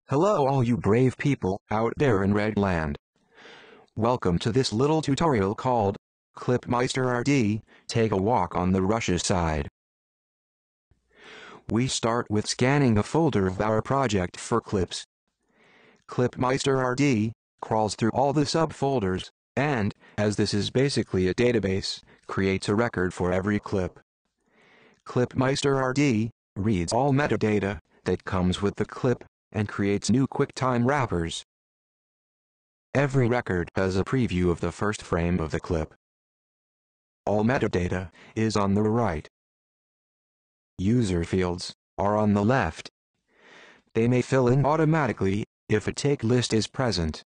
Hello all you brave people out there in Redland. Welcome to this little tutorial called ClipMeister RD, Take a Walk on the Rushes Side. We start with scanning the folder of our project for clips. ClipMeister RD crawls through all the subfolders, and, as this is basically a database, creates a record for every clip. ClipMeister RD reads all metadata that comes with the clip and creates new QuickTime wrappers. Every record has a preview of the first frame of the clip. All metadata is on the right. User fields are on the left. They may fill in automatically if a take list is present.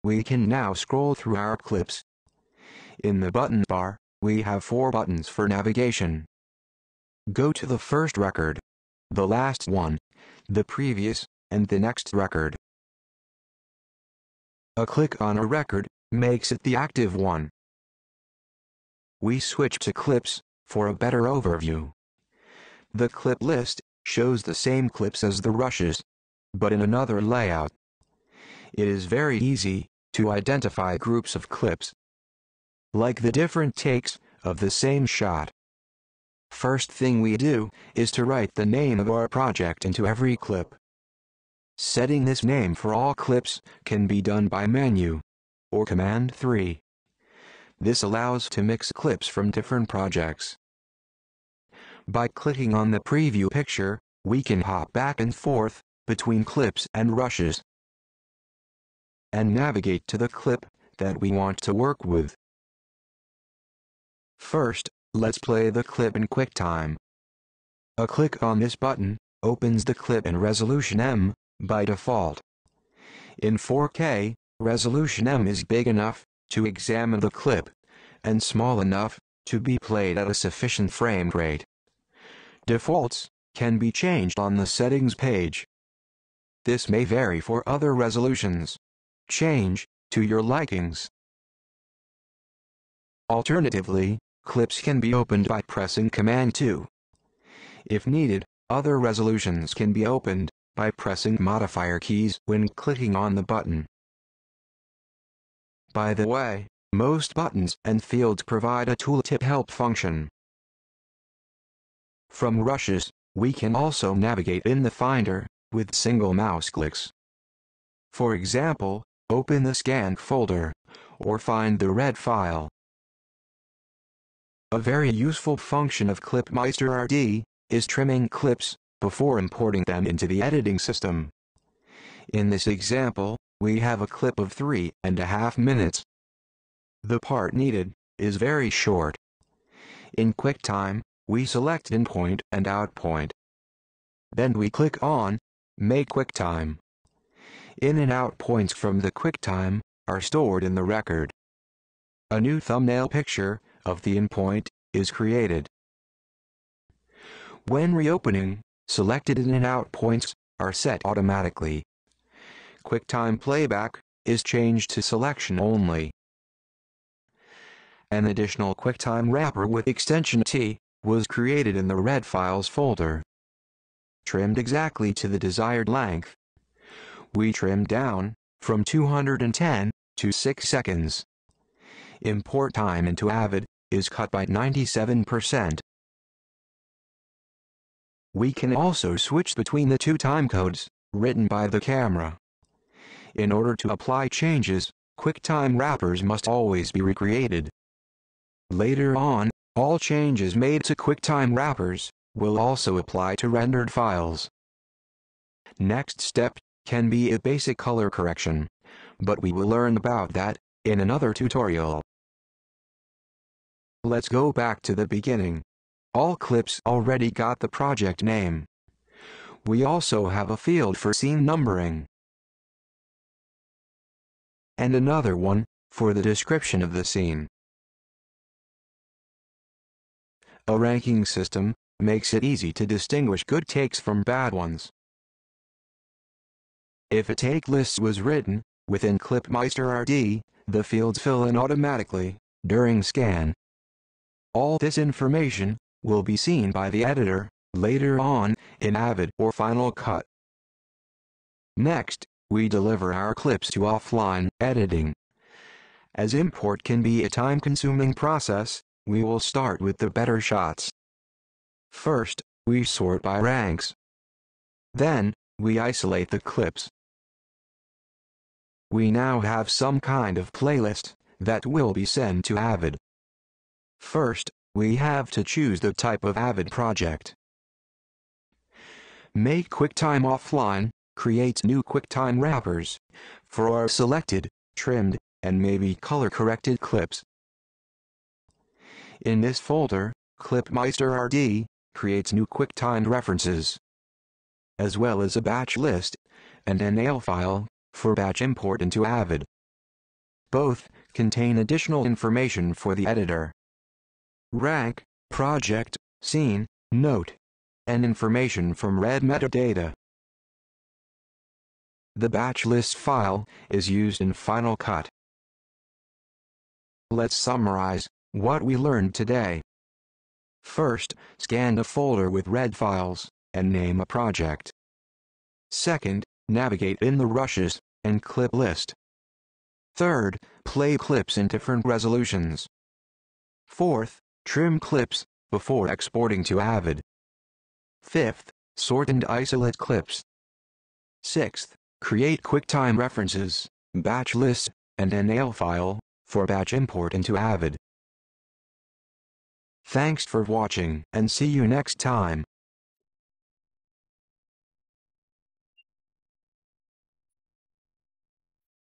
We can now scroll through our clips. In the buttons bar, we have 4 buttons for navigation. Go to the first record, the last one, the previous, and the next record. A click on a record makes it the active one. We switch to clips for a better overview. The clip list shows the same clips as the rushes, but in another layout. It is very easy to identify groups of clips, like the different takes of the same shot. First thing we do is to write the name of our project into every clip. Setting this name for all clips can be done by menu or Command 3. This allows to mix clips from different projects. By clicking on the preview picture, we can hop back and forth between clips and rushes and navigate to the clip that we want to work with. First, let's play the clip in QuickTime. A click on this button opens the clip in resolution M by default. In 4K, resolution M is big enough to examine the clip and small enough to be played at a sufficient frame rate. Defaults can be changed on the settings page. This may vary for other resolutions. Change to your likings. Alternatively, clips can be opened by pressing Command 2. If needed, other resolutions can be opened by pressing modifier keys when clicking on the button. By the way, most buttons and fields provide a tooltip help function. From rushes, we can also navigate in the Finder with single mouse clicks. For example, open the scan folder or find the red file. A very useful function of ClipMeister RD is trimming clips before importing them into the editing system. In this example, we have a clip of 3.5 minutes. The part needed is very short. In QuickTime, we select in point and out point. Then we click on Make QuickTime. In and out points from the QuickTime are stored in the record. A new thumbnail picture of the in point is created. When reopening, selected in and out points are set automatically. QuickTime playback is changed to selection only. An additional QuickTime wrapper with extension T was created in the red files folder. Trimmed exactly to the desired length. We trimmed down from 210 to 6 seconds. Import time into Avid is cut by 97%. We can also switch between the 2 timecodes written by the camera. In order to apply changes, QuickTime wrappers must always be recreated. Later on, all changes made to QuickTime wrappers will also apply to rendered files. Next step can be a basic color correction, but we will learn about that in another tutorial. Let's go back to the beginning. All clips already got the project name. We also have a field for scene numbering, and another one for the description of the scene. A ranking system makes it easy to distinguish good takes from bad ones. If a take list was written within ClipMeister RD, the fields fill in automatically during scan. All this information will be seen by the editor later on in Avid or Final Cut. Next, we deliver our clips to offline editing. As import can be a time-consuming process, we will start with the better shots. First, we sort by ranks. Then, we isolate the clips. We now have some kind of playlist that will be sent to Avid. First, we have to choose the type of Avid project. Make QuickTime Offline creates new QuickTime wrappers for our selected, trimmed, and maybe color-corrected clips. In this folder, ClipMeister RD creates new QuickTime references, as well as a batch list and a nail file for batch import into Avid. Both contain additional information for the editor: rank, project, scene, note, and information from red metadata. The batch list file is used in Final Cut. Let's summarize what we learned today. First, scan the folder with red files and name a project. Second, navigate in the rushes and clip list. Third, play clips in different resolutions. Fourth, trim clips before exporting to Avid. Fifth, sort and isolate clips. Sixth, create QuickTime references, batch list, and a nail file for batch import into Avid. Thanks for watching and see you next time.